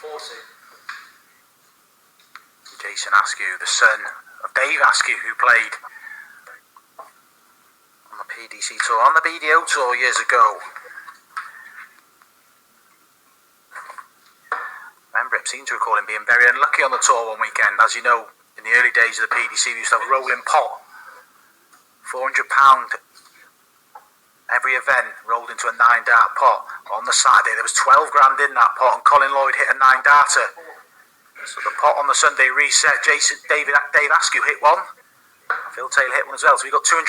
140. Jason Askew, the son of Dave Askew, who played on the PDC tour, on the BDO tour years ago. Remember, it seemed to recall him being very unlucky on the tour one weekend. As you know, in the early days of the PDC, we used to have a rolling pot. £400 every event rolled into a 9-dart pot. On the Saturday there was 12 grand in that pot, and Colin Lloyd hit a 9-darter. So the pot on the Sunday reset. Dave Askew hit one. Phil Taylor hit one as well. So we got £200.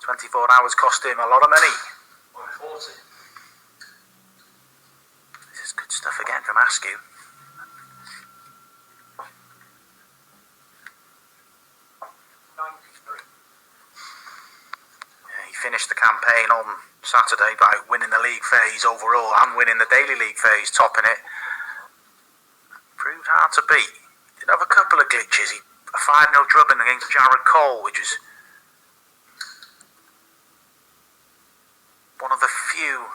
24 hours cost him a lot of money. 140. This is good stuff again from Askew. Finished the campaign on Saturday by winning the league phase overall and winning the daily league phase, topping it. Proved hard to beat. Did have a couple of glitches. A 5-0 drubbing against Jared Cole, which was one of the few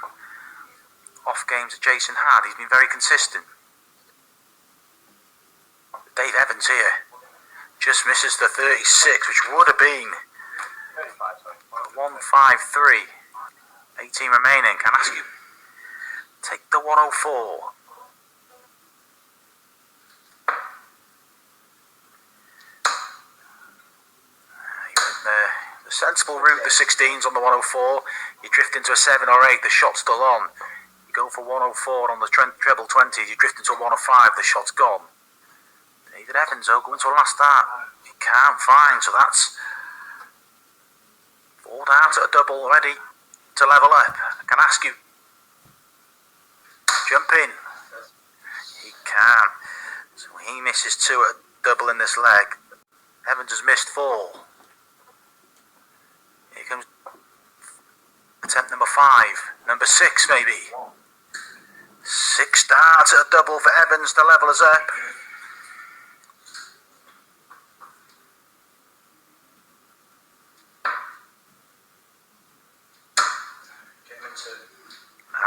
off games that Jason had. He's been very consistent. Dave Evans here just misses the 36, which would have been 153. 18 remaining. Can Askew take the 104? He went the sensible route, the 16s on the 104. You drift into a 7 or 8, the shot's still on. You go for 104 on the treble 20s, you drift into a 105, the shot's gone. David Evans, though, going to a last start. He can't find, so that's 4 darts at a double ready to level up. Can Askew jump in? He can. So he misses 2 at a double in this leg. Evans has missed 4. Here comes attempt number 5. Number 6 maybe. 6 darts at a double for Evans to level us up.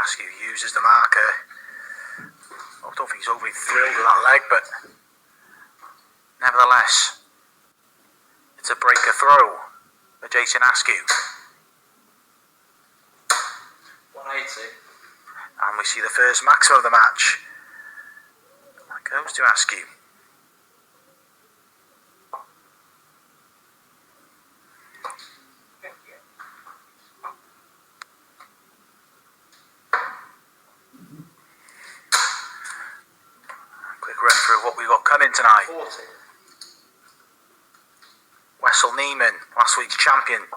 Askew uses the marker. I don't think he's overly thrilled with that leg, but nevertheless, it's a breaker throw for Jason Askew. 180. And we see the first maximum of the match. That goes to Askew. Run through what we've got coming tonight. 40. Wessel Neiman, last week's champion,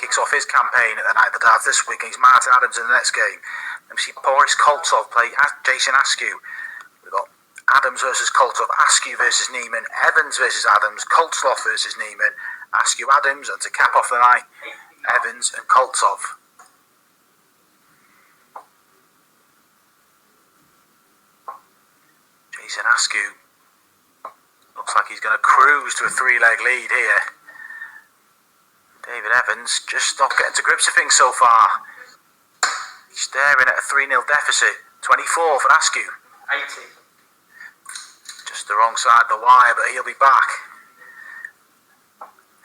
kicks off his campaign at the Night of the Darts this week against Martin Adams in the next game. Then we see Boris Koltsov play Jason Askew. We've got Adams versus Koltsov, Askew versus Neiman, Evans versus Adams, Koltsov versus Neiman, Askew Adams, and to cap off the night, Evans and Koltsov. Jason Askew looks like he's going to cruise to a 3-leg lead here. David Evans just not getting to grips with things so far. He's staring at a 3-0 deficit. 24 for Askew. 80. Just the wrong side of the wire, but he'll be back.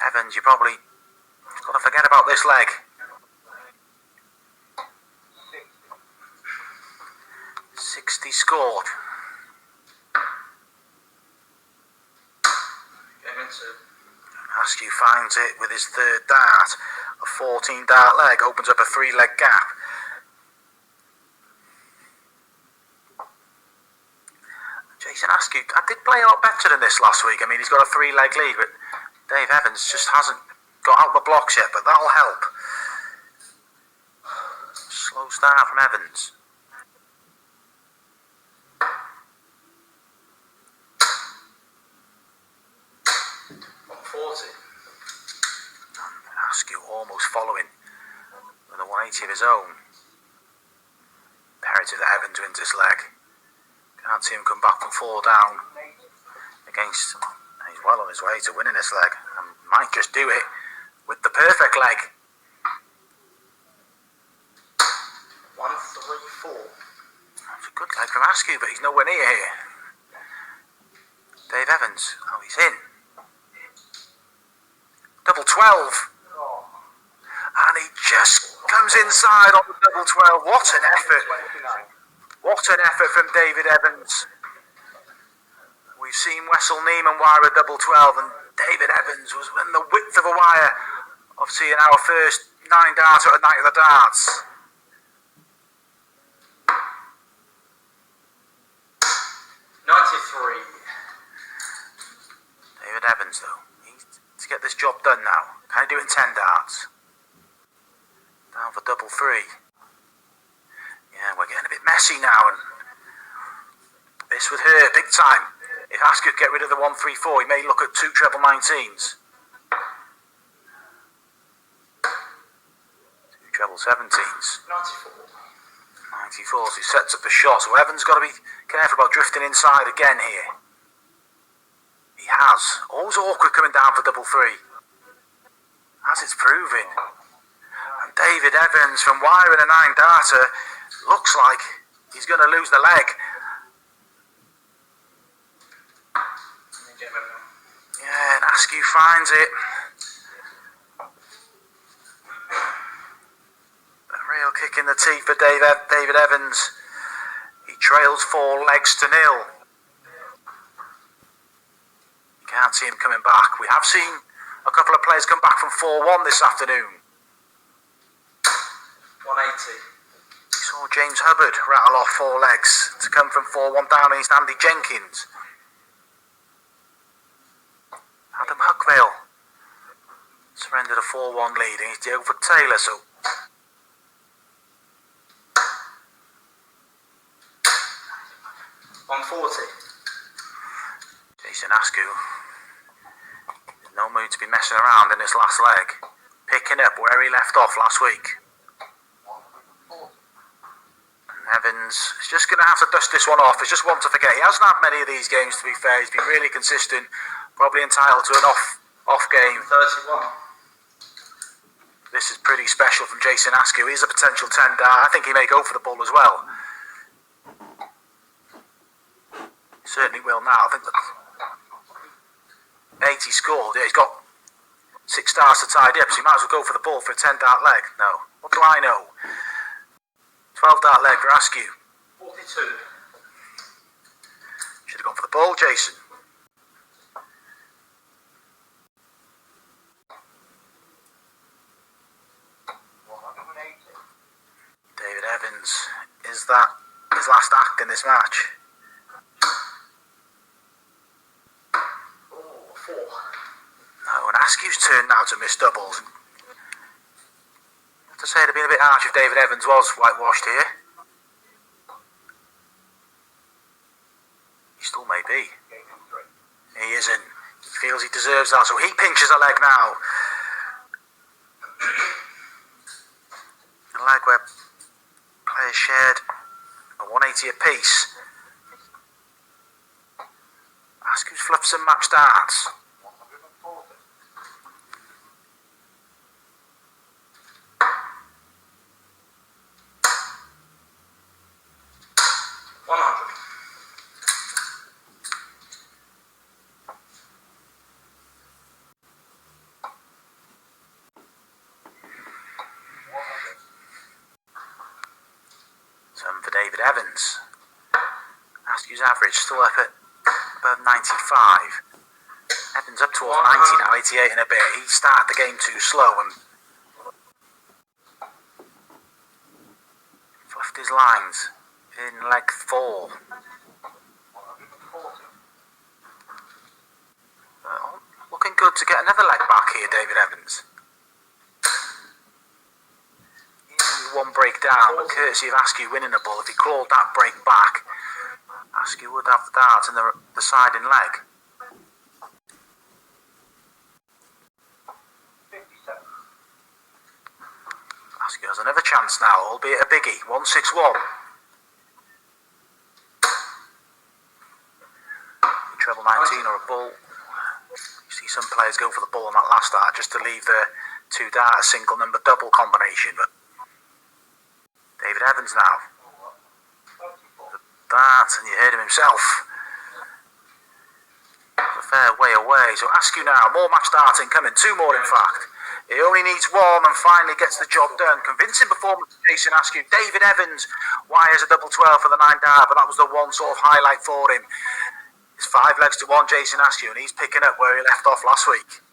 Evans, you probably got to forget about this leg. 60 scored. Askew finds it with his 3rd dart. A 14-dart leg opens up a 3-leg gap. Jason Askew, I did play a lot better than this last week. I mean, he's got a 3-leg lead, but Dave Evans just hasn't got out the blocks yet, but that'll help. Slow start from Evans. 40. Askew almost following with a 180 of his own. Imperative that Evans wins this leg. Can't see him come back from 4 down against. He's well on his way to winning this leg and might just do it with the perfect leg. 134. That's a Good leg from Askew, but he's nowhere near here. Dave Evans. Oh, he's in. Double 12. And he just comes inside on the double 12. What an effort. What an effort from David Evans. We've seen Wessel Neiman wire a double 12, and David Evans was in the width of a wire of seeing our first 9-darter at Night of the Darts. David Evans, though, needs to get this job done now. Can he do it in 10 darts? Down for double 3. Yeah, we're getting a bit messy now, and this would hurt big time. If Askew could get rid of the 1-3-4, he may look at 2 treble 19s. 2 treble 17s. 94, so he sets up the shot. So Evans got to be careful about drifting inside again here. He has. Always awkward coming down for double 3. As it's proving. And David Evans from wiring a 9-darter looks like he's going to lose the leg. Yeah, and Askew finds it. A real kick in the teeth for David Evans. He trails 4 legs to 0. You can't see him coming back. We have seen a couple of players come back from 4-1 this afternoon. 180. We saw James Hubbard rattle off 4 legs to come from 4-1 down against Andy Jenkins. Adam Huckvale surrendered a 4-1 lead against Diego Taylor, so 140. Jason Askew, no mood to be messing around in this last leg, picking up where he left off last week. And Evans is just going to have to dust this one off. It's just one to forget. He hasn't had many of these games, to be fair. He's been really consistent. Probably entitled to an off game. 31. This is pretty special from Jason Askew. He's a potential 10 dart. I think he may go for the ball as well. He certainly will now. I think that 80 scored. Yeah, he's got 6 stars to tidy up, so he might as well go for the ball for a 10 dart leg. No. What do I know? 12 dart leg for Askew. 42. Should have gone for the ball, Jason. David Evans, is that his last act in this match? 4. No, and Askew's turn now to miss doubles. I have to say it'd have been a bit harsh if David Evans was whitewashed here. He still may be. He isn't. He feels he deserves that, so he pinches a leg now. A leg where players shared a 180 apiece. Askew's fluffed some match darts. 100. Some for David Evans. Askew's average still up at above 95. Evans up towards 90 now, 88 and a bit. He started the game too slow and fluffed his lines in leg 4. Looking good to get another leg back here, David Evans. One break down, but courtesy of Askew winning the ball. If he clawed that break back, Askew would have the darts in the siding leg. 57. Askew has another chance now, albeit a biggie. 161. Treble 19 or a ball. You see some players go for the ball on that last dart just to leave the 2 dart a single number double combination, but David Evans now. The that, and you heard him himself. A fair way away. So Askew now, more match starting coming, 2 more in fact. He only needs 1 and finally gets the job done. Convincing performance from Jason Askew. David Evans wires a double 12 for the 9 dart, but that was the one sort of highlight for him. It's 5 legs to 1, Jason Askew, and he's picking up where he left off last week.